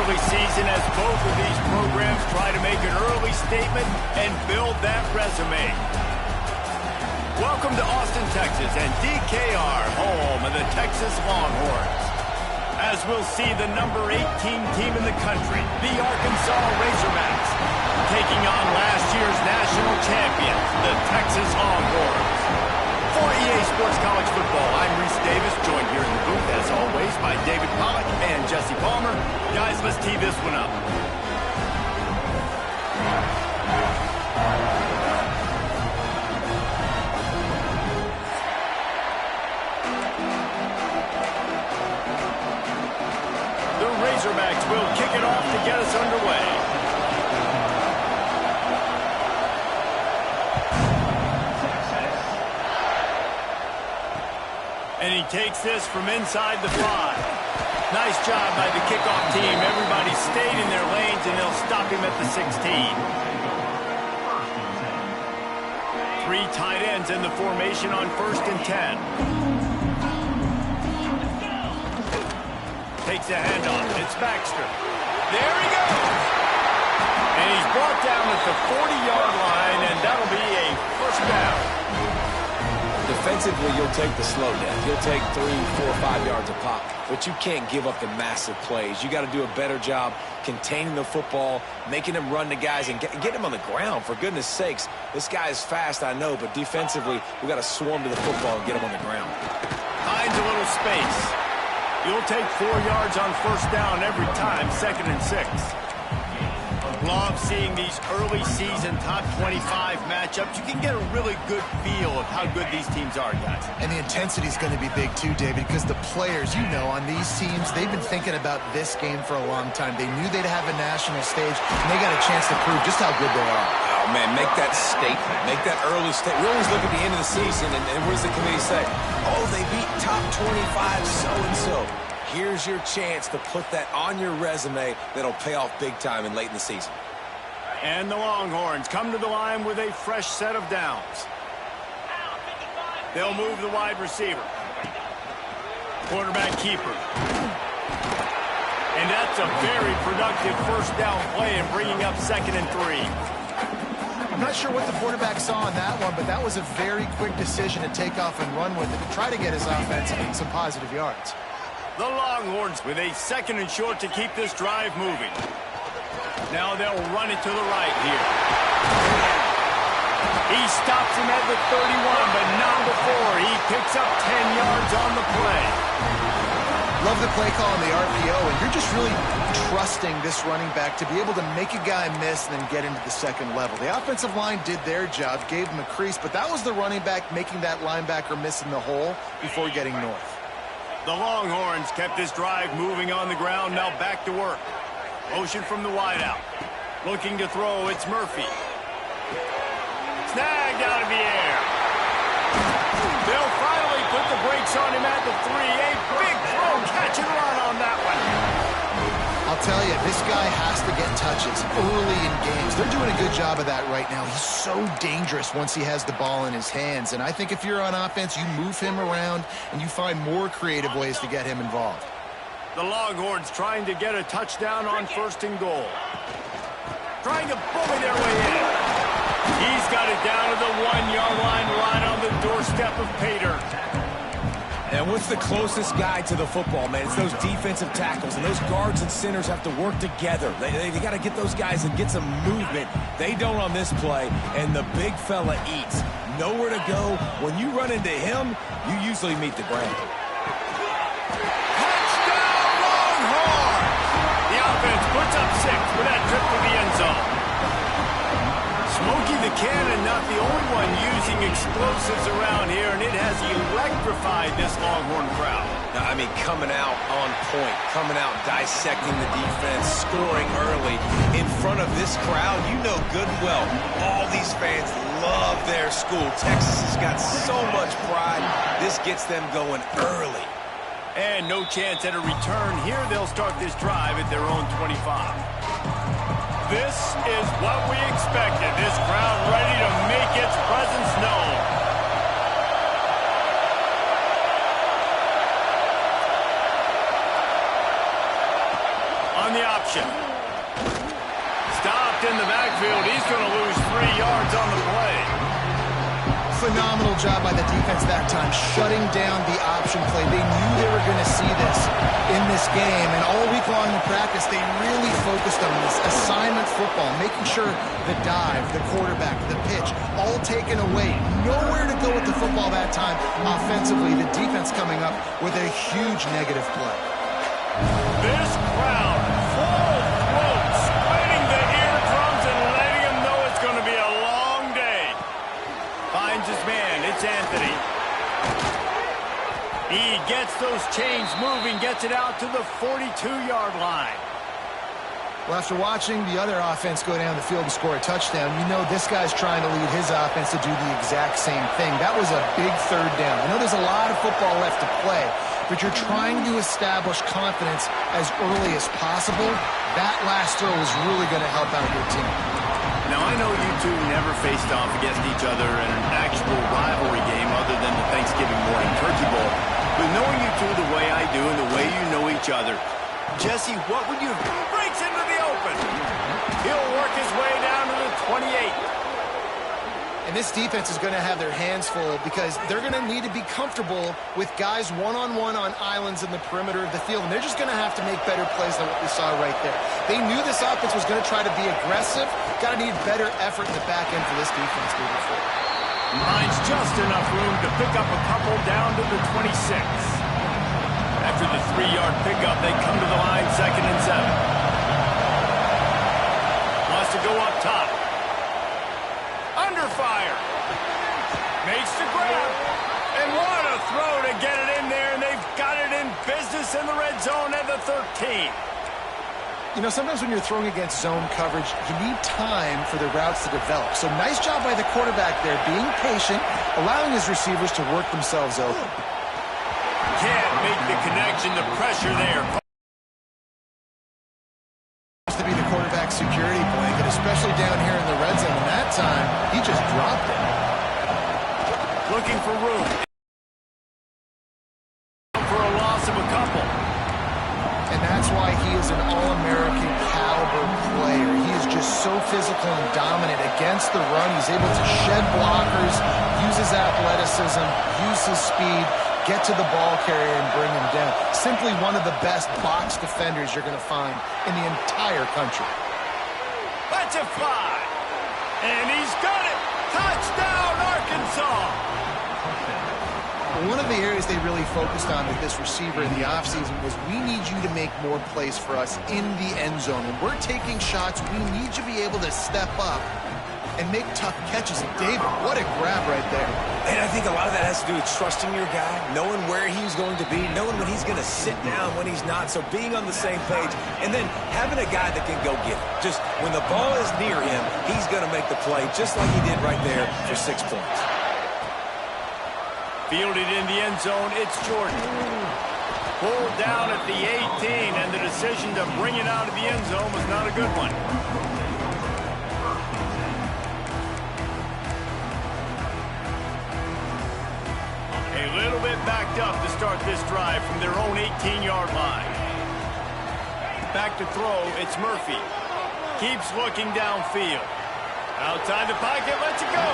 early season as both of these programs try to make an early statement and build that resume. Welcome to Austin, Texas, and DKR, home of the Texas Longhorns. As we'll see the number 18 team in the country, the Arkansas Razorbacks, taking on last year's national champions, the Texas Longhorns. For EA Sports College Football, I'm Reese Davis, joined here in the booth, as always, by David Pollack and Jesse Palmer. Guys, let's tee this one up. The Razorbacks will kick it off to get us underway. And he takes this from inside the 5. Nice job by the kickoff team. Everybody stayed in their lanes, and they'll stop him at the 16. 3 tight ends in the formation on 1st and 10. Takes a handoff. It's Baxter. There he goes. And he's brought down at the 40-yard line, and that'll be a first down. Defensively, you'll take the slow down. You'll take 3, 4, 5 yards a pop, but you can't give up the massive plays. You got to do a better job containing the football, making them run to guys, and get him on the ground. For goodness sakes, this guy is fast, I know, but defensively, we got to swarm to the football and get him on the ground. Finds a little space. You'll take 4 yards on first down every time, 2nd and 6. Love seeing these early season top 25 matchups. You can get a really good feel of how good these teams are, guys. And the intensity is going to be big too, David, because the players, you know, on these teams, they've been thinking about this game for a long time. They knew they'd have a national stage, and they got a chance to prove just how good they are. Oh, man, make that statement. Make that early statement. We always look at the end of the season, and what does the committee say? Oh, they beat top 25 so-and-so. Here's your chance to put that on your resume that'll pay off big time and late in the season. And the Longhorns come to the line with a fresh set of downs. They'll move the wide receiver. Quarterback keeper. And that's a very productive first down play and bringing up 2nd and 3. I'm not sure what the quarterback saw on that one, but that was a very quick decision to take off and run with it to try to get his offense some positive yards. The Longhorns with a 2nd and short to keep this drive moving. Now they'll run it to the right here. He stops him at the 31, but not before. He picks up 10 yards on the play. Love the play call on the RPO, and you're just really trusting this running back to be able to make a guy miss and then get into the second level. The offensive line did their job, gave him a crease, but that was the running back making that linebacker miss in the hole before getting north. The Longhorns kept this drive moving on the ground. Now back to work. Motion from the wideout. Looking to throw, it's Murphy. Snagged out of the air. They'll finally put the brakes on him at the 3. A big throw, catch and run on that one. I'll tell you, this guy has to get touches early in games. They're doing a good job of that right now. He's so dangerous once he has the ball in his hands. And I think if you're on offense, you move him around and you find more creative ways to get him involved. The Longhorns trying to get a touchdown on 1st and goal. Trying to bully their way in. He's got it down to the 1-yard line, right on the doorstep of Pater. And what's the closest guy to the football, man? It's those defensive tackles, and those guards and centers have to work together. They got to get those guys and get some movement. They don't on this play, and the big fella eats. Nowhere to go. When you run into him, you usually meet the ground. Offense puts up 6 with that trip to the end zone. Smokey the Cannon, not the only one using explosives around here, and it has electrified this Longhorn crowd. I mean, coming out on point, coming out dissecting the defense, scoring early in front of this crowd. You know good and well, all these fans love their school. Texas has got so much pride. This gets them going early. And no chance at a return here. They'll start this drive at their own 25. This is what we expected. This crowd ready to make its presence known. On the option. Phenomenal job by the defense that time, shutting down the option play. They knew they were going to see this in this game, and all week long in practice, they really focused on this assignment football, making sure the dive, the quarterback, the pitch, all taken away. Nowhere to go with the football that time offensively. The defense coming up with a huge negative play. This crowd, full throat, splitting the eardrums and letting them know it's going to be a long day. Finds his man. It's Anthony. He gets those chains moving, gets it out to the 42-yard line. Well, after watching the other offense go down the field and score a touchdown, you know this guy's trying to lead his offense to do the exact same thing. That was a big third down. I know there's a lot of football left to play, but you're trying to establish confidence as early as possible. That last throw is really going to help out your team. Now, I know you two never faced off against each other in an actual rivalry game other than the Thanksgiving morning turkey bowl. But knowing you two the way I do and the way you know each other, Jesse, what would you... Breaks into the open. He'll work his way down to the 28. And this defense is going to have their hands full because they're going to need to be comfortable with guys one-on-one on islands in the perimeter of the field. And they're just going to have to make better plays than what we saw right there. They knew this offense was going to try to be aggressive. Got to need better effort in the back end for this defense moving forward. Finds just enough room to pick up a couple down to the 26. After the 3-yard pickup, they come to the line 2nd and 7. Wants to go up top. Under fire. Makes the grab. And what a throw to get it in there, and they've got it in business in the red zone at the 13. You know, sometimes when you're throwing against zone coverage, you need time for the routes to develop. So nice job by the quarterback there, being patient, allowing his receivers to work themselves open. Can't make the connection, the pressure there. To be the quarterback security blanket, especially down here in the red zone. And that time, he just dropped it. Looking for room. For a loss of a couple. And that's why he is an All-American caliber player. He is just so physical and dominant against the run. He's able to shed blockers, use his athleticism, use his speed, get to the ball carrier and bring him down. Simply one of the best box defenders you're going to find in the entire country. That's a fly. And he's got it. Touchdown, Arkansas. One of the areas they really focused on with this receiver in the offseason was we need you to make more plays for us in the end zone. When we're taking shots, we need you to be able to step up and make tough catches. And David, what a grab right there. And I think a lot of that has to do with trusting your guy, knowing where he's going to be, knowing when he's going to sit down, when he's not. So being on the same page, and then having a guy that can go get it. Just when the ball is near him, he's going to make the play just like he did right there for 6 points. Fielded in the end zone, it's Jordan. Pulled down at the 18, and the decision to bring it out of the end zone was not a good one. A little bit backed up to start this drive from their own 18-yard line. Back to throw, it's Murphy. Keeps looking downfield. Outside the pocket, lets it go.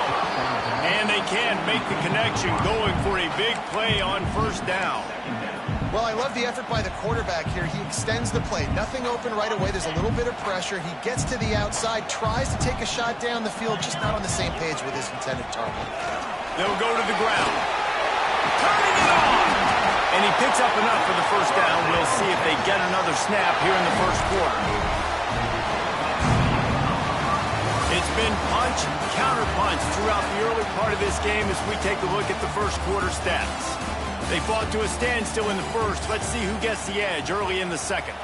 And they can't make the connection, going for a big play on 1st down. Well, I love the effort by the quarterback here. He extends the play. Nothing open right away. There's a little bit of pressure. He gets to the outside, tries to take a shot down the field, just not on the same page with his intended target. They'll go to the ground. Turning it on! And he picks up enough for the 1st down. We'll see if they get another snap here in the 1st quarter. It's been punch, counter-punch throughout the early part of this game as we take a look at the 1st quarter stats. They fought to a standstill in the 1st. Let's see who gets the edge early in the 2nd.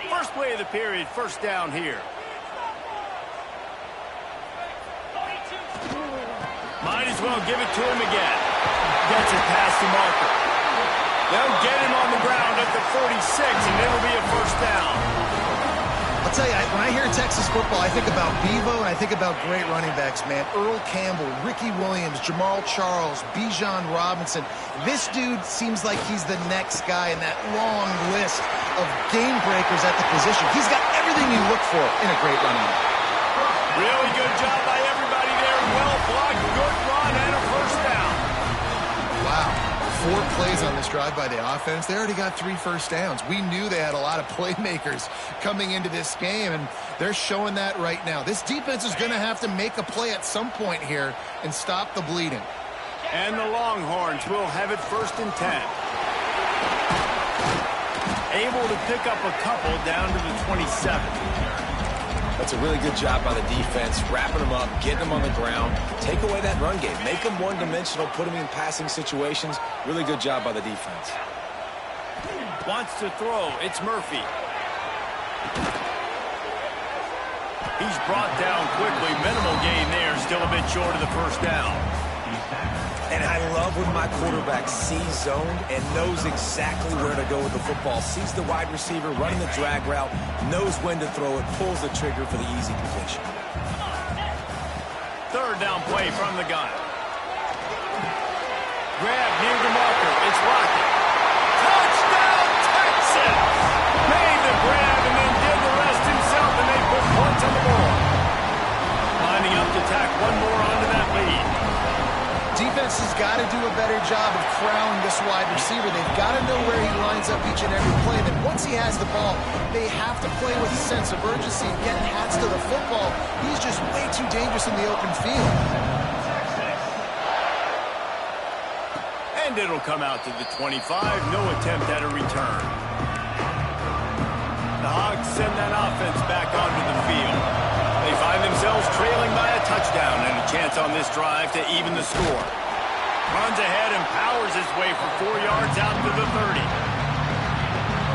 First play of the period, 1st down here. Might as well give it to him again. Gets it past the marker. They'll get him on the ground at the 46, and it'll be a 1st down. A I'll tell you, when I hear Texas football, I think about Bevo and I think about great running backs, man. Earl Campbell, Ricky Williams, Jamal Charles, Bijan Robinson. This dude seems like he's the next guy in that long list of game breakers at the position. He's got everything you look for in a great running back. Really good job by everybody there. Well blocked, good run, and a first down. Wow. 4 plays on this drive by the offense. They already got 3 first downs. We knew they had a lot of playmakers coming into this game, and they're showing that right now. This defense is going to have to make a play at some point here and stop the bleeding. And the Longhorns will have it 1st and 10. Able to pick up a couple down to the 27. That's a really good job by the defense, wrapping them up, getting them on the ground, take away that run game, make them one-dimensional, put them in passing situations. Really good job by the defense. Wants to throw. It's Murphy. He's brought down quickly. Minimal gain there. Still a bit short of the first down. And I love when my quarterback sees zoned and knows exactly where to go with the football. Sees the wide receiver running the drag route, knows when to throw it, pulls the trigger for the easy completion. 3rd down play from the gun. Grab near the marker. It's Rocket. Touchdown, Texas! Made the grab and then did the rest himself, and they put points on the board. Lining up to tack one more onto that lead. Defense has got to do a better job of crowding this wide receiver. They've got to know where he lines up each and every play. And then once he has the ball, they have to play with a sense of urgency and getting hats to the football. He's just way too dangerous in the open field. And it'll come out to the 25. No attempt at a return. The Hogs send that offense back onto the field. They find themselves trailing by a touchdown and a chance on this drive to even the score. Runs ahead and powers his way for 4 yards out to the 30.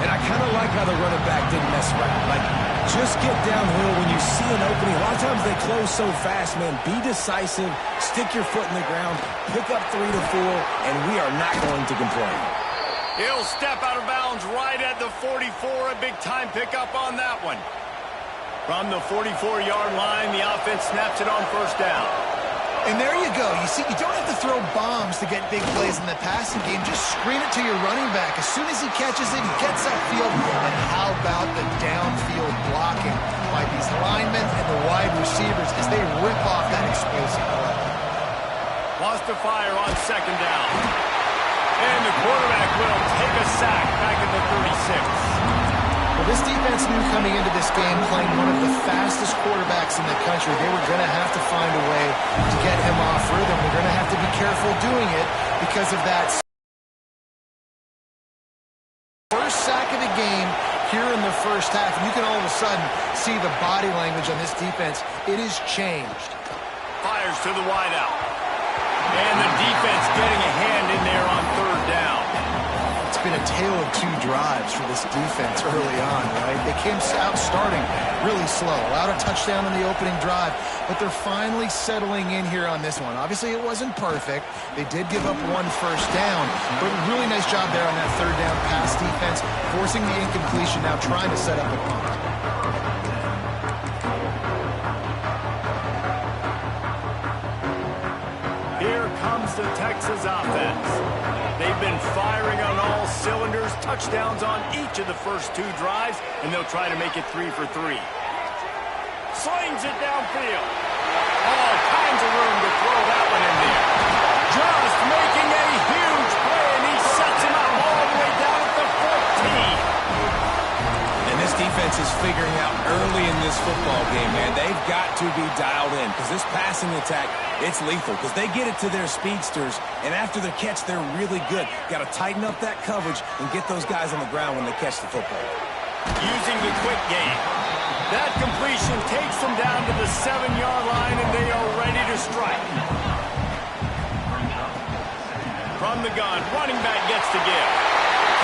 And I kind of like how the running back didn't mess around. Like, just get downhill when you see an opening. A lot of times they close so fast, man. Be decisive, stick your foot in the ground, pick up 3 to 4, and we are not going to complain. He'll step out of bounds right at the 44. A big-time pickup on that one. From the 44-yard line, the offense snaps it on 1st down. And there you go. You see, you don't have to throw bombs to get big plays in the passing game. Just screen it to your running back. As soon as he catches it, he gets upfield. And how about the downfield blocking by these linemen and the wide receivers as they rip off that explosive play. Wants to fire on 2nd down. And the quarterback will take a sack back at the 36. Well, this defense knew coming into this game, playing one of the fastest quarterbacks in the country, they were going to have to find a way to get him off rhythm. They're going to have to be careful doing it because of that first sack of the game here in the first half. And you can all of a sudden see the body language on this defense. It has changed. Fires to the wideout. And the defense getting a hand in there on 3rd down. It's been a tale of 2 drives for this defense early on, right? They came out starting really slow, allowed a touchdown on the opening drive, but they're finally settling in here on this one. Obviously, it wasn't perfect. They did give up 1 first down, but really nice job there on that 3rd down pass defense, forcing the incompletion, now trying to set up a punt. Here comes the Texas offense. They've been firing on all cylinders, touchdowns on each of the first 2 drives, and they'll try to make it 3 for 3. Slings it downfield. All kinds of room to throw that one in there. Just making a huge play, and he sets him up all the way down at the 14. And this defense is figuring out early in this football game, man. They've got to be dialed in because this passing attack, it's lethal because they get it to their speedsters, and after the catch, they're really good. Got to tighten up that coverage and get those guys on the ground when they catch the football. Using the quick game. That completion takes them down to the 7-yard line, and they are ready to strike. From the gun, running back gets to give.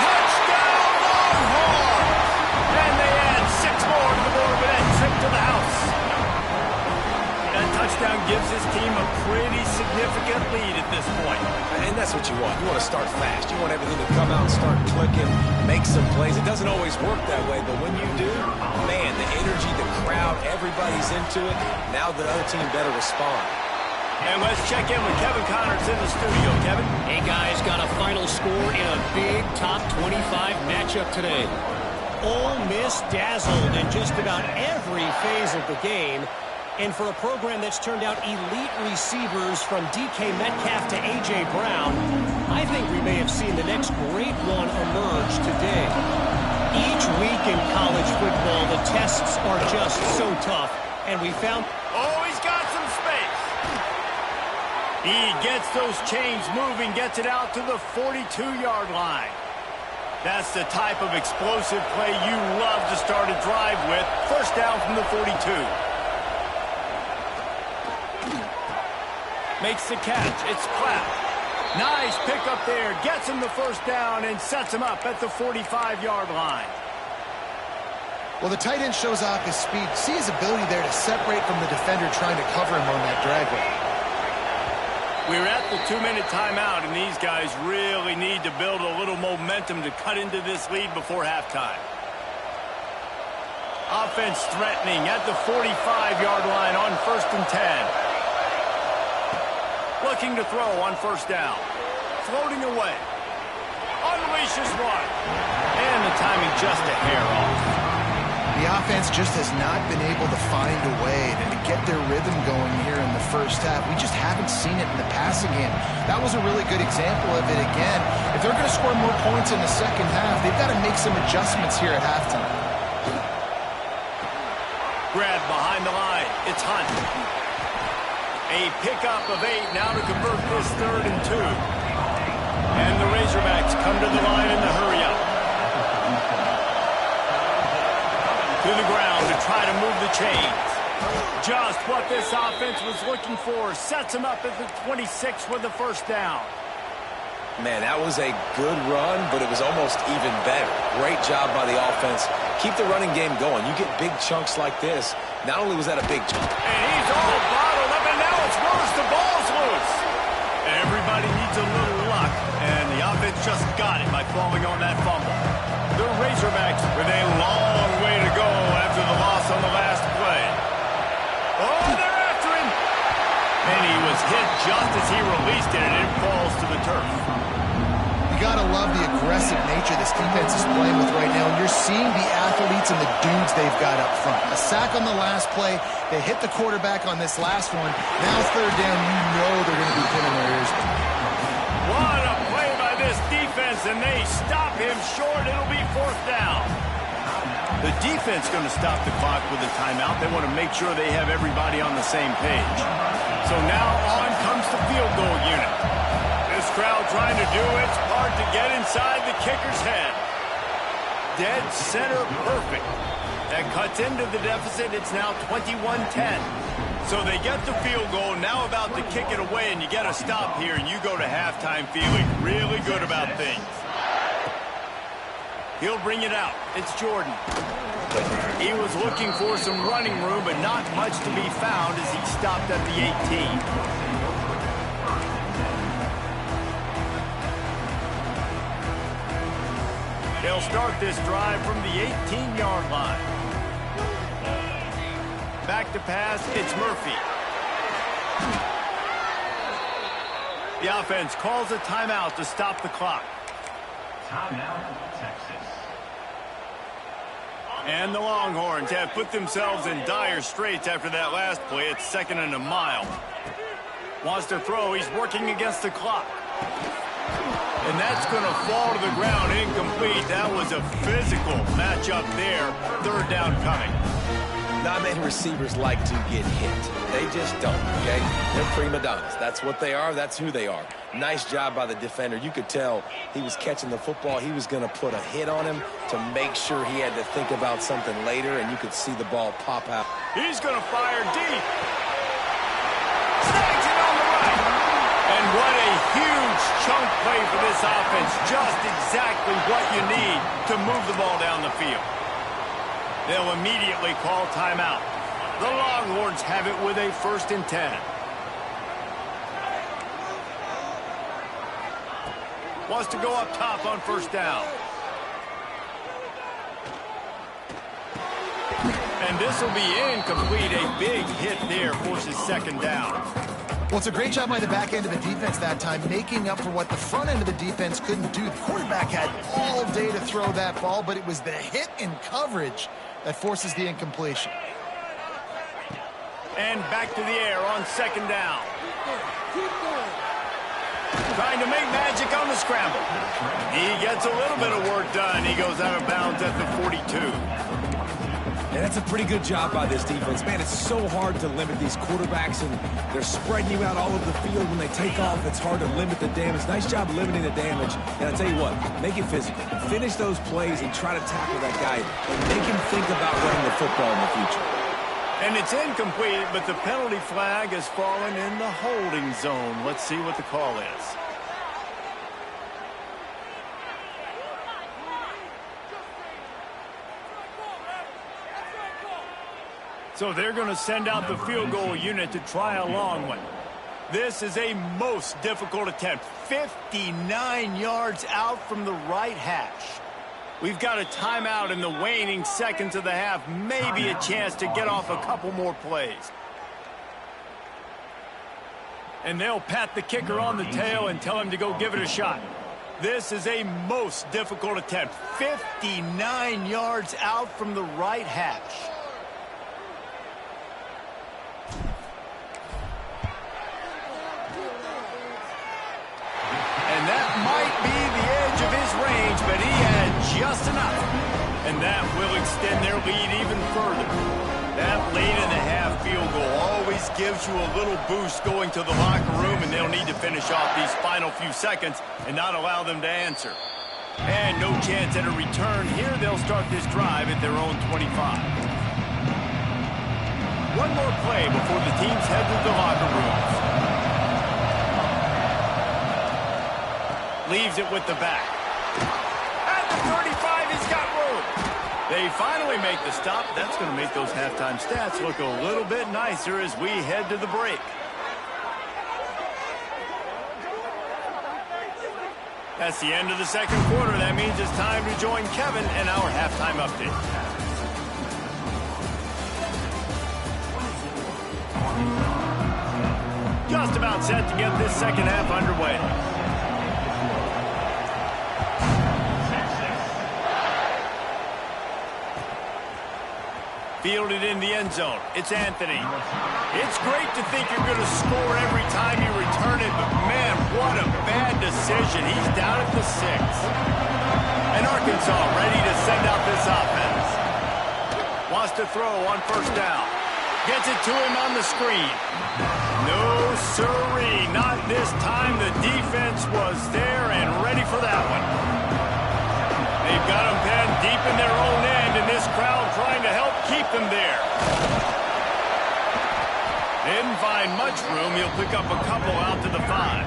Touchdown, Longhorns! And they add 6 more to the board with that trip to the house. That touchdown touchdown gives his team a pretty significant lead at this point. And that's what you want. You want to start fast. You want everything to come out and start clicking, make some plays. It doesn't always work that way, but when you do, man, the energy, the crowd, everybody's into it. Now the other team better respond. And let's check in with Kevin Connors in the studio. Kevin? Hey, guys, got a final score in a big top 25 matchup today. Ole Miss dazzled in just about every phase of the game. And for a program that's turned out elite receivers from DK Metcalf to A.J. Brown, I think we may have seen the next great one emerge today. Each week in college football, the tests are just so tough. And we found... Oh, he's got some space. He gets those chains moving, gets it out to the 42-yard line. That's the type of explosive play you love to start a drive with. First down from the 42. Makes the catch. It's Clapp. Nice pickup there. Gets him the first down and sets him up at the 45-yard line. Well, the tight end shows off his speed. See his ability there to separate from the defender trying to cover him on that drag route. We're at the 2-minute timeout, and these guys really need to build a little momentum to cut into this lead before halftime. Offense threatening at the 45-yard line on 1st and 10. Looking to throw on first down. Floating away. Unleashes one. And the timing just a hair off. The offense just has not been able to find a way to get their rhythm going here in the first half. We just haven't seen it in the passing game. That was a really good example of it again. If they're going to score more points in the second half, they've got to make some adjustments here at halftime. Grab behind the line. It's Hunt. A pickup of 8 now to convert this 3rd and 2. And the Razorbacks come to the line in the hurry-up. To the ground to try to move the chains. Just what this offense was looking for. Sets him up at the 26 with the first down. Man, that was a good run, but it was almost even better. Great job by the offense. Keep the running game going. You get big chunks like this. Not only was that a big chunk. And he's all bottled up, and now it's worse. The ball's loose. Everybody needs a little luck, and the offense just got it by falling on that fumble. The Razorbacks with a long way to go after the loss on the last play. Oh, they're after him. And he was hit just as he released it, and it falls to the turf. You got to love the aggressive nature this defense is playing with right now, and you're seeing the athletes and the dudes they've got up front. A sack on the last play. They hit the quarterback on this last one. Now 3rd down, you know they're going to be pinning their ears back. What a play by this defense, and they stop him short. It'll be 4th down. The defense going to stop the clock with a timeout. They want to make sure they have everybody on the same page. So now on comes the field goal unit. This crowd trying to do its part to get inside the kicker's head. Dead center perfect. That cuts into the deficit. It's now 21-10. So they get the field goal, now about to kick it away, and you get a stop here, and you go to halftime feeling really good about things. He'll bring it out. It's Jordan. He was looking for some running room, but not much to be found as he stopped at the 18. They'll start this drive from the 18-yard line. Back to pass, it's Murphy. The offense calls a timeout to stop the clock. Timeout, Texas. And the Longhorns have put themselves in dire straits after that last play. It's 2nd and a mile. Wants to throw. He's working against the clock. And that's going to fall to the ground incomplete. That was a physical matchup there. 3rd down coming. Not many receivers like to get hit. They just don't, okay? They're prima donnas. That's what they are. That's who they are. Nice job by the defender. You could tell he was catching the football. He was going to put a hit on him to make sure he had to think about something later, and you could see the ball pop out. He's going to fire deep. Snags it on the right. And what a huge chunk play for this offense. Just exactly what you need to move the ball down the field. They'll immediately call timeout. The Longhorns have it with a 1st and 10. Wants to go up top on 1st down. And this will be incomplete. A big hit there forces 2nd down. Well, it's a great job by the back end of the defense that time, making up for what the front end of the defense couldn't do. The quarterback had all day to throw that ball, but it was the hit in coverage that forces the incompletion. And back to the air on 2nd down. Trying to make magic on the scramble. He gets a little bit of work done. He goes out of bounds at the 42. And that's a pretty good job by this defense. Man, it's so hard to limit these quarterbacks, and they're spreading you out all over the field. When they take off, it's hard to limit the damage. Nice job limiting the damage. And I'll tell you what, make it physical. Finish those plays and try to tackle that guy and make him think about running the football in the future. And it's incomplete, but the penalty flag has fallen in the holding zone. Let's see what the call is. So they're going to send out the field goal unit to try a long one. This is a most difficult attempt. 59 yards out from the right hash. We've got a timeout in the waning seconds of the half. Maybe a chance to get off a couple more plays. And they'll pat the kicker on the tail and tell him to go give it a shot. This is a most difficult attempt. 59 yards out from the right hash. And that might be the edge of his range, but he had just enough. And that will extend their lead even further. That late in the half field goal always gives you a little boost going to the locker room, and they'll need to finish off these final few seconds and not allow them to answer. And no chance at a return here. They'll start this drive at their own 25. One more play before the teams head to the locker rooms. Leaves it with the back. At the 35, he's got room. They finally make the stop. That's going to make those halftime stats look a little bit nicer as we head to the break. That's the end of the 2nd quarter. That means it's time to join Kevin and our halftime update. Just about set to get this 2nd half underway. Fielded in the end zone. It's Anthony. It's great to think you're going to score every time you return it, but man, what a bad decision. He's down at the 6. And Arkansas ready to send out this offense. Wants to throw on 1st down. Gets it to him on the screen. No siree, not this time. The defense was there and ready for that one. They've got them penned deep in their own end, and this crowd trying to help keep them there. Didn't find much room. He'll pick up a couple out to the 5.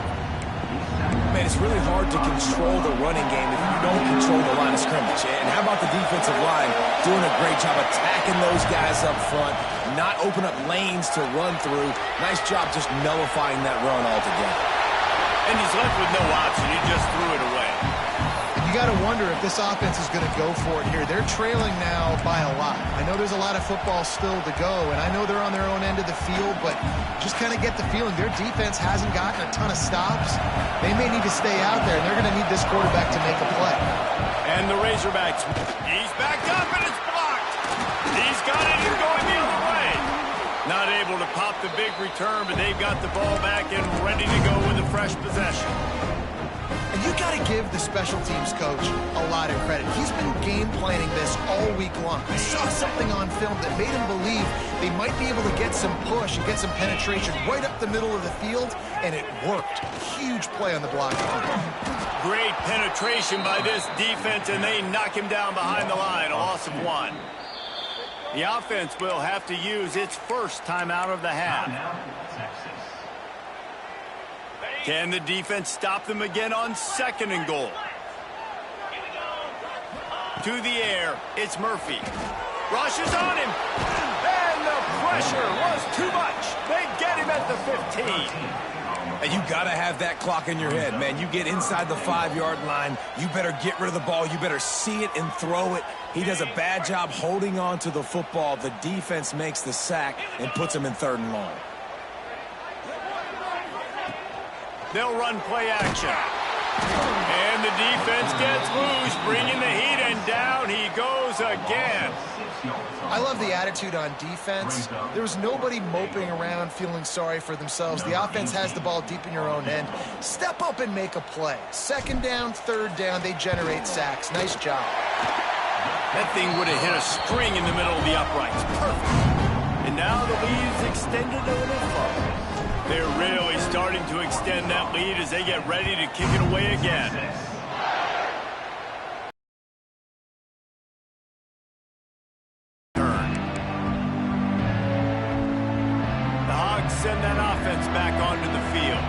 Man, it's really hard to control the running game if you don't control the line of scrimmage. And how about the defensive line doing a great job attacking those guys up front, not open up lanes to run through. Nice job just nullifying that run altogether. And he's left with no option. He just threw it away. You got to wonder if this offense is going to go for it here. They're trailing now by a lot. I know there's a lot of football still to go, and I know they're on their own end of the field, but just kind of get the feeling their defense hasn't gotten a ton of stops. They may need to stay out there, and they're going to need this quarterback to make a play. And the Razorbacks, he's backed up, and it's blocked. He's got it and going the other way. Not able to pop the big return, but they've got the ball back and ready to go with a fresh possession. And you got to give the special teams coach a lot of credit. He's been game planning this all week long. I saw something on film that made him believe they might be able to get some push and get some penetration right up the middle of the field, and it worked. Huge play on the block. Great penetration by this defense, and they knock him down behind the line. A loss of 1. The offense will have to use its first timeout of the half. Can the defense stop them again on 2nd and goal? To the air, it's Murphy. Rushes on him. And the pressure was too much. They get him at the 15. And you got to have that clock in your head, man. You get inside the 5-yard line, you better get rid of the ball. You better see it and throw it. He does a bad job holding on to the football. The defense makes the sack and puts him in 3rd and long. They'll run play action. And the defense gets loose, bringing the heat, and down he goes again. I love the attitude on defense. There was nobody moping around feeling sorry for themselves. The offense has the ball deep in your own end. Step up and make a play. 2nd down, 3rd down, they generate sacks. Nice job. That thing would have hit a string in the middle of the uprights. Perfect. And now the lead is extended a little further. They're really starting to extend that lead as they get ready to kick it away again. Send that offense back onto the field.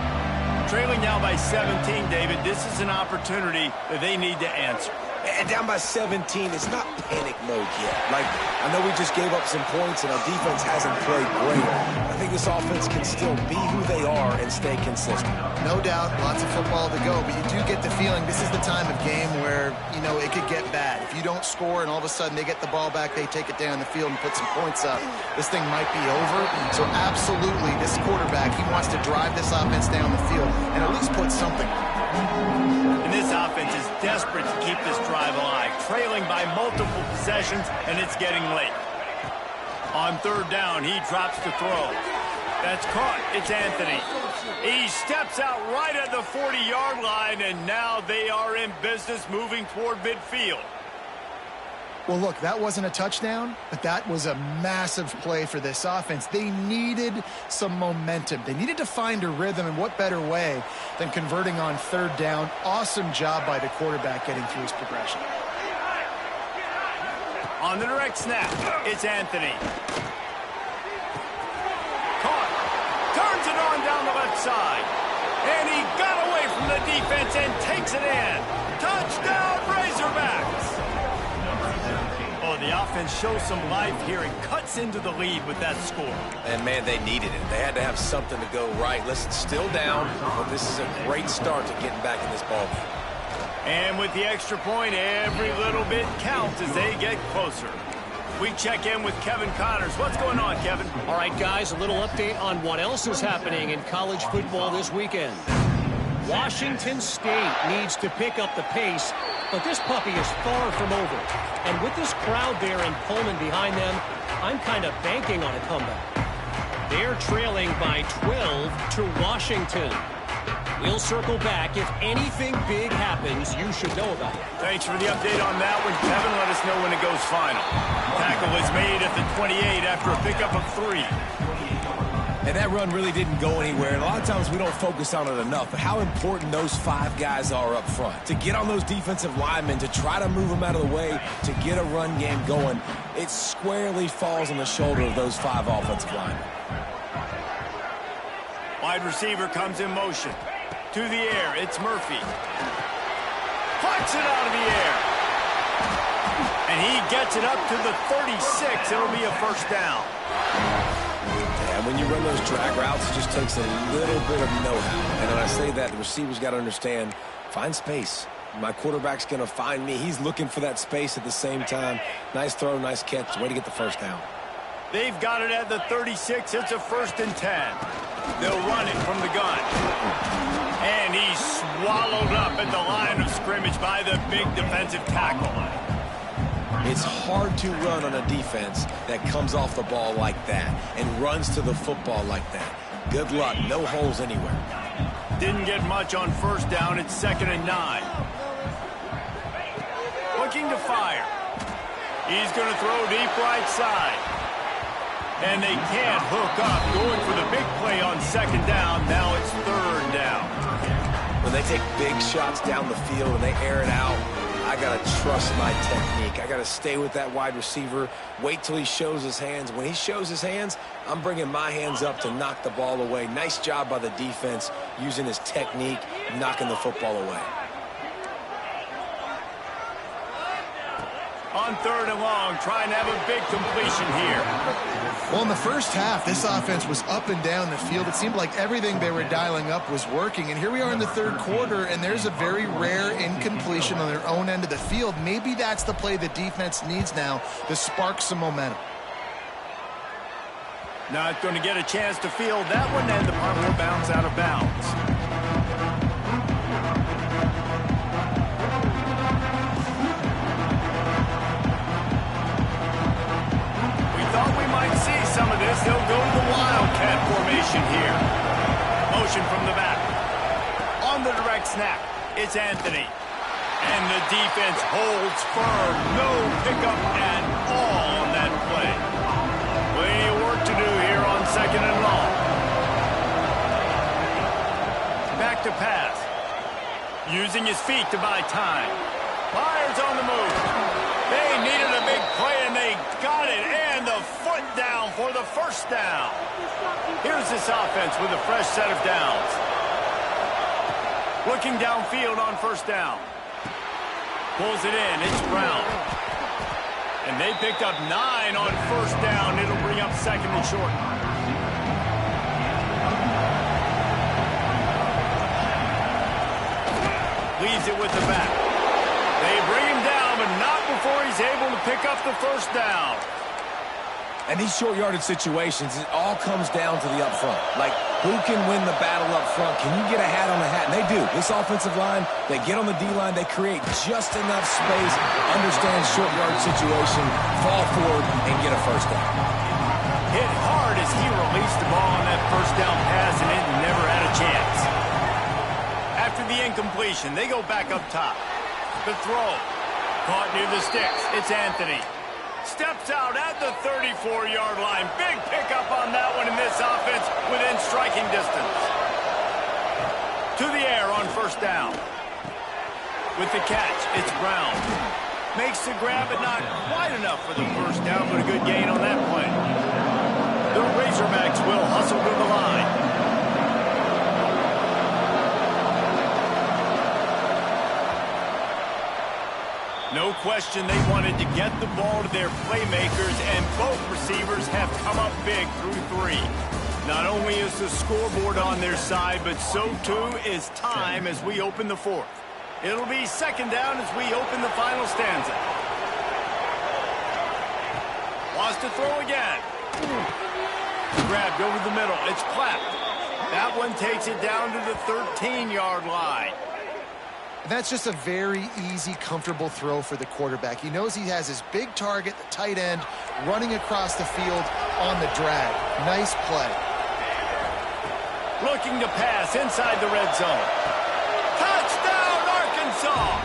Trailing now by 17, David, this is an opportunity that they need to answer. And down by 17, it's not panic mode yet. Like, I know we just gave up some points and our defense hasn't played great. I think this offense can still be who they are and stay consistent. No doubt, lots of football to go, but you do get the feeling this is the time of game where, you know, it could get bad. If you don't score and all of a sudden they get the ball back, they take it down the field and put some points up, this thing might be over. So absolutely, this quarterback, he wants to drive this offense down the field and at least put something. And this offense is desperate to keep this drive alive, trailing by multiple possessions, and it's getting late. On 3rd down, he drops to throw. That's caught. It's Anthony. He steps out right at the 40-yard line, and now they are in business moving toward midfield. Well, look, that wasn't a touchdown, but that was a massive play for this offense. They needed some momentum. They needed to find a rhythm, and what better way than converting on 3rd down. Awesome job by the quarterback getting through his progression. On the direct snap, it's Anthony. Caught. Turns it on down the left side. And he got away from the defense and takes it in. Touchdown, Razorbacks! Oh, the offense shows some life here and cuts into the lead with that score. And, man, they needed it. They had to have something to go right. Listen, still down, but this is a great start to getting back in this ballgame. And with the extra point, every little bit counts as they get closer. We check in with Kevin Connors. What's going on, Kevin? All right, guys, a little update on what else is happening in college football this weekend. Washington State needs to pick up the pace, but this puppy is far from over. And with this crowd there in Pullman behind them, I'm kind of banking on a comeback. They're trailing by 12 to Washington. We'll circle back. If anything big happens, you should know about it. Thanks for the update on that one, Kevin. Let us know when it goes final. Tackle is made at the 28 after a pickup of 3. And that run really didn't go anywhere. And a lot of times we don't focus on it enough, but how important those 5 guys are up front. To get on those defensive linemen, to try to move them out of the way, to get a run game going, it squarely falls on the shoulder of those 5 offensive linemen. Wide receiver comes in motion. To the air, it's Murphy. Flies it out of the air. And he gets it up to the 36. It'll be a first down. And when you run those drag routes, it just takes a little bit of know-how. And when I say that, the receiver's got to understand, find space. My quarterback's going to find me. He's looking for that space at the same time. Nice throw, nice catch. Way to get the first down. They've got it at the 36. It's a 1st and 10. They'll run it from the gun. And he's swallowed up at the line of scrimmage by the big defensive tackle. It's hard to run on a defense that comes off the ball like that and runs to the football like that. Good luck. No holes anywhere. Didn't get much on 1st down. It's 2nd and 9. Looking to fire. He's going to throw deep right side. And they can't hook up. Going for the big play on 2nd down. Now it's 3rd down. When they take big shots down the field and they air it out, I got to trust my technique. I got to stay with that wide receiver, wait till he shows his hands. When he shows his hands, I'm bringing my hands up to knock the ball away. Nice job by the defense using his technique, knocking the football away. On 3rd and long, trying to have a big completion here. Well, in the first half, this offense was up and down the field. It seemed like everything they were dialing up was working. And here we are in the 3rd quarter, and there's a very rare incompletion on their own end of the field. Maybe that's the play the defense needs now to spark some momentum. Not going to get a chance to field that one, and the punt will bounce out of bounds. Some of this, they'll go to the Wildcat formation here. Motion from the back. On the direct snap, it's Anthony. And the defense holds firm. No pickup at all on that play. Plenty of work to do here on 2nd and long. Back to pass. Using his feet to buy time. Fires on the move. They needed a big play, and they got it. And the foot down for the first down. Here's this offense with a fresh set of downs. Looking downfield on 1st down. Pulls it in. It's Brown. And they picked up 9 on 1st down. It'll bring up 2nd and short. Leaves it with the back. They bring him down, but not before he's able to pick up the 1st down. And these short yardage situations, it all comes down to the up front. Like, who can win the battle up front? Can you get a hat on the hat? And they do. This offensive line, they get on the D-line, they create just enough space, understand short yardage situation, fall forward, and get a 1st down. Hit hard as he released the ball on that 1st down pass, and it never had a chance. After the incompletion, they go back up top. The throw. Caught near the sticks. It's Anthony. Steps out at the 34-yard line. Big pickup on that one in this offense within striking distance. To the air on 1st down. With the catch, it's Brown. Makes the grab, but not quite enough for the 1st down, but a good gain on that play. The Razorbacks will hustle to the line. No question they wanted to get the ball to their playmakers, and both receivers have come up big through 3. Not only is the scoreboard on their side, but so too is time as we open the 4th. It'll be 2nd down as we open the final stanza. Wants to throw again. Grabbed over the middle. It's clapped. That one takes it down to the 13-yard line. That's just a very easy, comfortable throw for the quarterback. He knows he has his big target, the tight end, running across the field on the drag. Nice play. Looking to pass inside the red zone. Touchdown, Arkansas!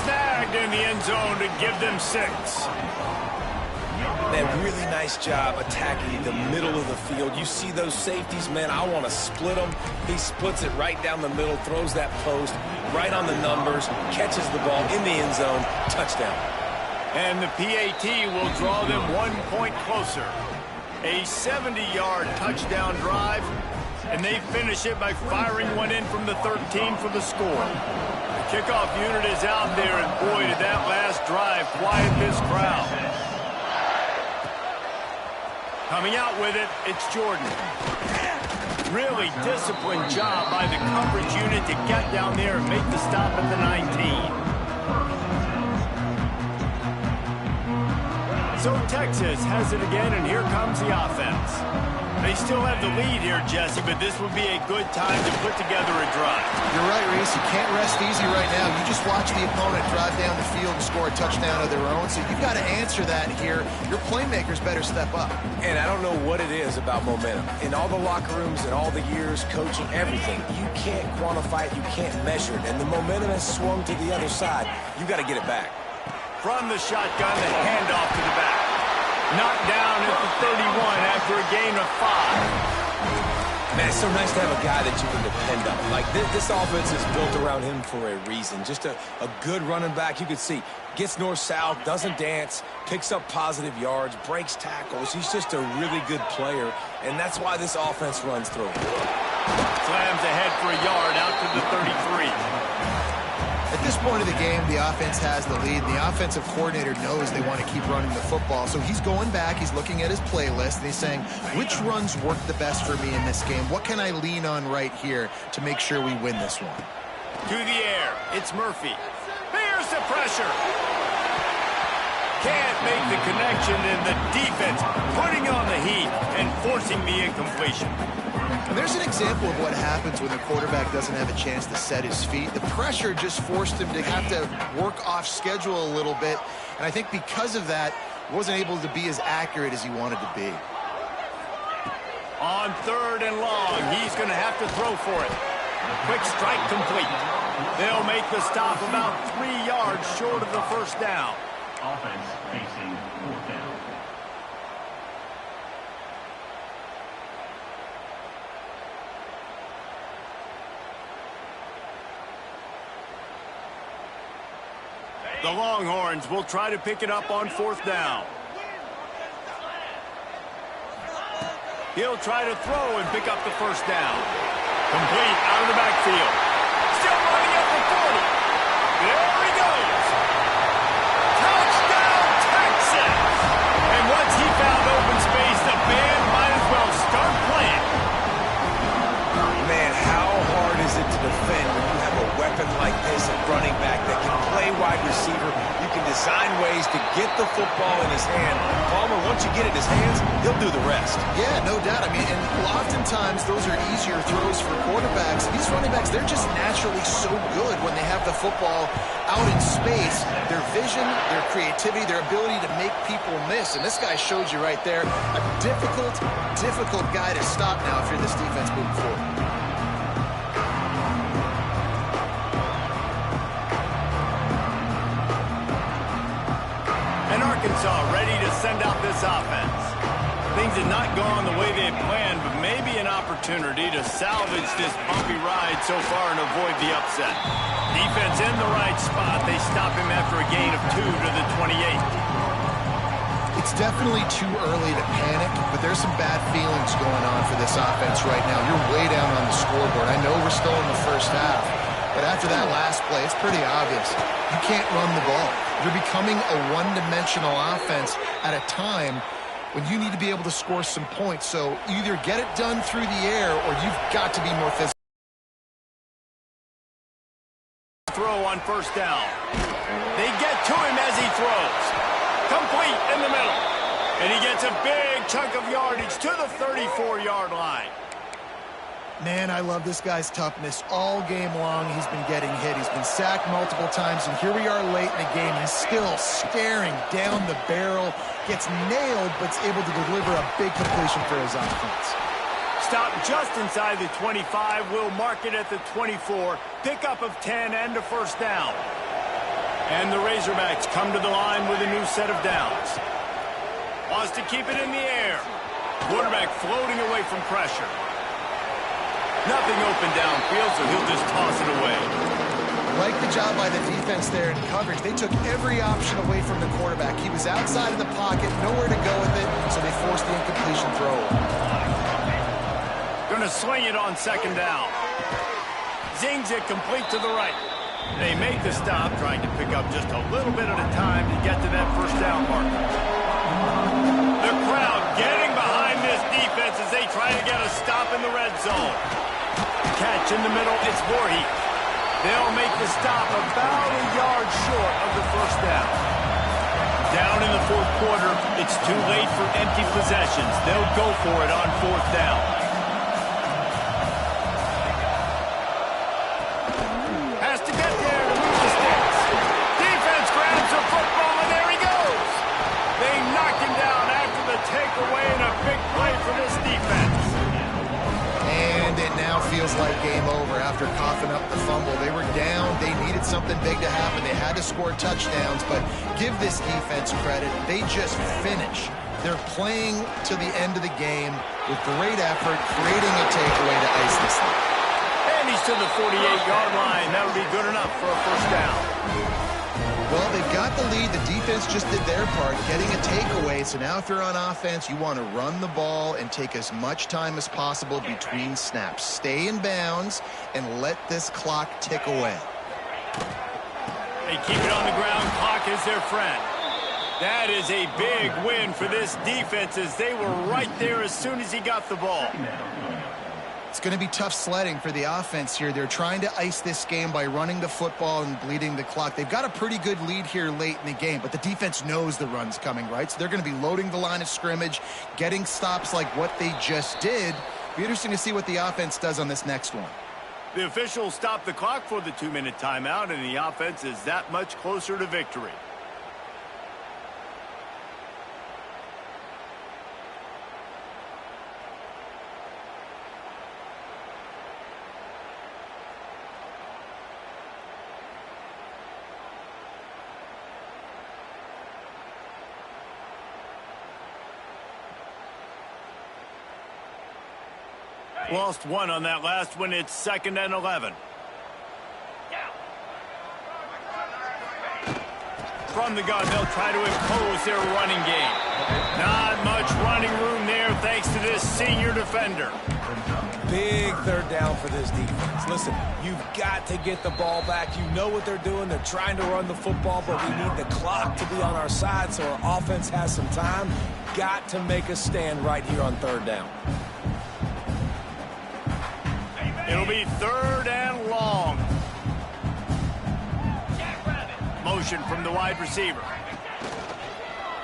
Snagged in the end zone to give them 6. Man, really nice job attacking the middle of the field. You see those safeties, man, I want to split them. He splits it right down the middle, throws that post, right on the numbers, catches the ball in the end zone, touchdown. And the PAT will draw them 1 point closer. A 70-yard touchdown drive, and they finish it by firing one in from the 13 for the score. The kickoff unit is out there, and boy, did that last drive quiet this crowd. Coming out with it, it's Jordan. Really disciplined job by the coverage unit to get down there and make the stop at the 19. So Texas has it again, and here comes the offense. They still have the lead here, Jesse, but this would be a good time to put together a drive. You're right, Reese. You can't rest easy right now. You just watch the opponent drive down the field and score a touchdown of their own, so you've got to answer that here. Your playmakers better step up. And I don't know what it is about momentum. In all the locker rooms and all the years, coaching, everything, you can't quantify it, you can't measure it. And the momentum has swung to the other side. You got to get it back. From the shotgun, the handoff to the back. Knocked down at the 31 after a gain of 5. Man, it's so nice to have a guy that you can depend on. Like, this offense is built around him for a reason. Just a good running back. You can see, gets north-south, doesn't dance, picks up positive yards, breaks tackles. He's just a really good player, and that's why this offense runs through him. Slams ahead for a yard out to the 33. At this point of the game, the offense has the lead, and the offensive coordinator knows they want to keep running the football. So he's going back, he's looking at his playlist, and he's saying, which runs work the best for me in this game? What can I lean on right here to make sure we win this one? To the air, it's Murphy. Here's the pressure. Can't make the connection, and the defense putting on the heat and forcing the incompletion. And there's an example of what happens when the quarterback doesn't have a chance to set his feet. The pressure just forced him to have to work off schedule a little bit. And I think because of that, wasn't able to be as accurate as he wanted to be. On 3rd and long, he's going to have to throw for it. Quick strike complete. They'll make the stop about 3 yards short of the first down. Offense facing 4th down. The Longhorns will try to pick it up on 4th down. He'll try to throw and pick up the first down. Complete out of the backfield. Still running at the 40. There he goes. Touchdown, Texas! And once he found open space, the band might as well start playing. Man, how hard is it to defend when you have a weapon like this at running back that can play wide receiver? You can design ways to get the football in his hand. Palmer, once you get it in his hands, he'll do the rest. Yeah, no doubt. I mean, and oftentimes those are easier throws for quarterbacks. These running backs, they're just naturally so good when they have the football out in space. Their vision, their creativity, their ability to make people miss. And this guy showed you right there, a difficult guy to stop now if you're this defense moving forward. Arkansas ready to send out this offense. Things had not gone the way they had planned, but maybe an opportunity to salvage this bumpy ride so far and avoid the upset. Defense in the right spot. They stop him after a gain of 2 to the 28. It's definitely too early to panic, but there's some bad feelings going on for this offense right now. You're way down on the scoreboard. I know we're still in the first half, but after that last play, it's pretty obvious. You can't run the ball. You're becoming a one-dimensional offense at a time when you need to be able to score some points. So either get it done through the air or you've got to be more physical. Throw on first down. They get to him as he throws. Complete in the middle. And he gets a big chunk of yardage to the 34-yard line. Man, I love this guy's toughness. All game long, he's been getting hit. He's been sacked multiple times, and here we are late in the game. He's still staring down the barrel, gets nailed, but is able to deliver a big completion for his offense. Stop just inside the 25. We'll mark it at the 24. Pickup of 10 and a first down. And the Razorbacks come to the line with a new set of downs. Wants to keep it in the air. Quarterback floating away from pressure. Nothing open downfield, so he'll just toss it away. Like the job by the defense there in coverage. They took every option away from the quarterback. He was outside of the pocket, nowhere to go with it, so they forced the incompletion throw. Going to sling it on second down. Zings it complete to the right. They make the stop, trying to pick up just a little bit at a time to get to that first down marker. The crowd getting behind this defense as they try to get a stop in the red zone. Catch in the middle, it's Voorhees. They'll make the stop about a yard short of the first down. Down in the fourth quarter, it's too late for empty possessions. They'll go for it on fourth down. Has to get there to move the sticks. Defense grabs the football, and there he goes. They knock him down after the takeaway, and a big play for this defense. And it now feels like game over after coughing up the fumble. They were down. They needed something big to happen. They had to score touchdowns, but give this defense credit. They just finish. They're playing to the end of the game with great effort, creating a takeaway to ice this thing. And he's to the 48-yard line. That'll be good enough for a first down. Well, they've got the lead. The defense just did their part, getting a takeaway. So now if you're on offense, you want to run the ball and take as much time as possible between snaps. Stay in bounds and let this clock tick away. They keep it on the ground. Clock is their friend. That is a big win for this defense as they were right there as soon as he got the ball. It's going to be tough sledding for the offense here. They're trying to ice this game by running the football and bleeding the clock. They've got a pretty good lead here late in the game, but the defense knows the run's coming, right? So they're going to be loading the line of scrimmage, getting stops like what they just did. Be interesting to see what the offense does on this next one. The officials stopped the clock for the 2-minute timeout, and the offense is that much closer to victory. Lost one on that last one. It's 2nd and 11. From the gun, they'll try to impose their running game. Not much running room there thanks to this senior defender. Big third down for this defense. Listen, you've got to get the ball back. You know what they're doing. They're trying to run the football, but we need the clock to be on our side so our offense has some time. Got to make a stand right here on 3rd down. It'll be 3rd and long. Motion from the wide receiver.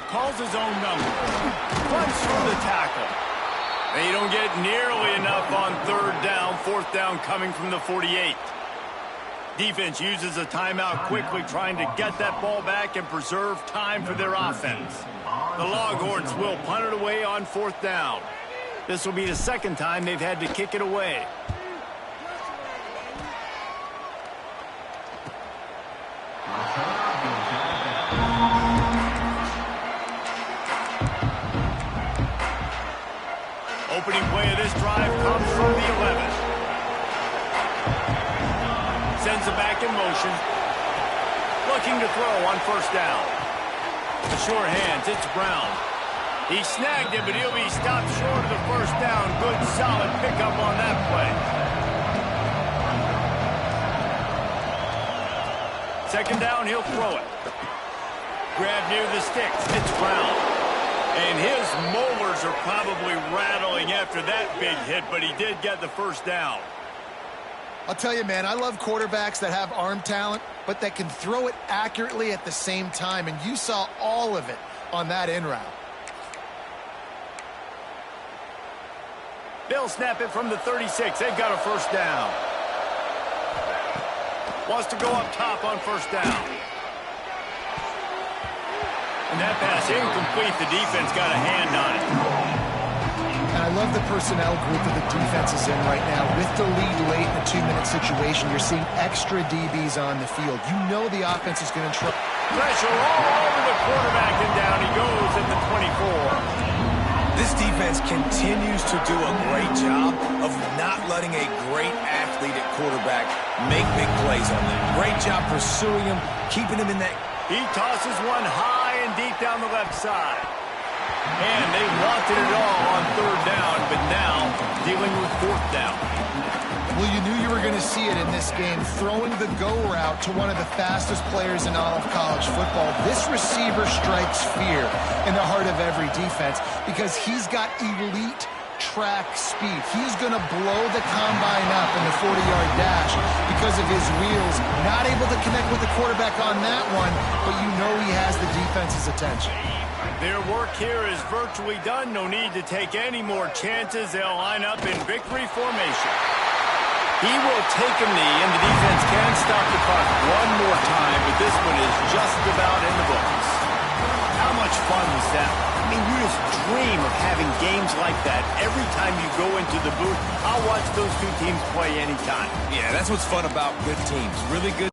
Calls his own number. Runs through the tackle. They don't get nearly enough on 3rd down. 4th down coming from the 48. Defense uses a timeout quickly, trying to get that ball back and preserve time for their offense. The Longhorns will punt it away on 4th down. This will be the 2nd time they've had to kick it away. Opening play of this drive comes from the 11. Sends it back in motion. Looking to throw on 1st down. The short hands, it's Brown. He snagged it, but he'll be stopped short of the 1st down. Good, solid pickup on that play. 2nd down, he'll throw it. Grab near the sticks, it's Brown. And his molars are probably rattling after that big hit, but he did get the 1st down. I'll tell you, man, I love quarterbacks that have arm talent, but that can throw it accurately at the same time, and you saw all of it on that in route. They'll snap it from the 36. They've got a 1st down. Wants to go up top on 1st down. And that pass incomplete. The defense got a hand on it. And I love the personnel group that the defense is in right now. With the lead late in a 2-minute situation, you're seeing extra DBs on the field. You know the offense is going to try. Pressure all over the quarterback, and down he goes at the 24. This defense continues to do a great job of not letting a great athlete at quarterback make big plays on them. Great job pursuing him, keeping him in that. He tosses one high and deep down the left side. And they wanted it all on 3rd down, but now dealing with 4th down. Well, you knew you were going to see it in this game, throwing the go route to one of the fastest players in all of college football. This receiver strikes fear in the heart of every defense because he's got elite track speed. He's going to blow the combine up in the 40-yard dash because of his wheels. Not able to connect with the quarterback on that one, but you know he has the defense's attention. Their work here is virtually done. No need to take any more chances. They'll line up in victory formation. He will take a knee, and the defense can stop the clock one more time, but this one is just about in the books. How much fun was that? I mean, you just dream of having games like that every time you go into the booth. I'll watch those two teams play anytime. Yeah, that's what's fun about good teams. Really good.